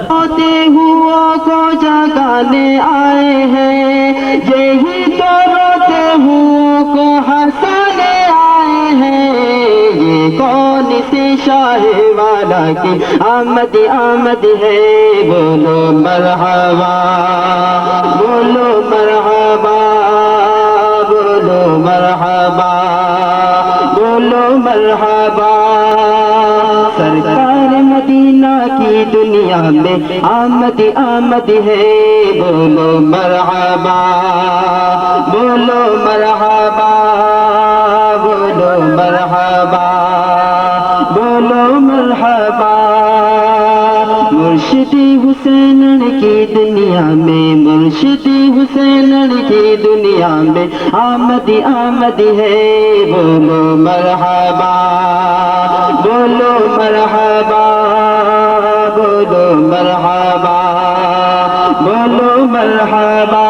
सोते हुओं को जगाने आए हैं, यही तो रोते हुओं को हंसाने आए हैं। ये कौन सी शाहे वाला की आमद आमद है, बोलो मरहबा, बोलो मरहबा, बोलो मरहबा, बोलो मरहबा। सरकार मदीना की दुनिया में आमद आमद है, बोलो मरहबा, बोलो मरहबा, बोलो मरहबा, बोलो मरहबा। मुर्शिदी हुसैन की दुनिया में, मुर्शिदी हुसैन की दुनिया में आमद आमद है, बोलो मरहबा, बोलो मरहबा, बोलो मरहबा, बोलो मरहबा।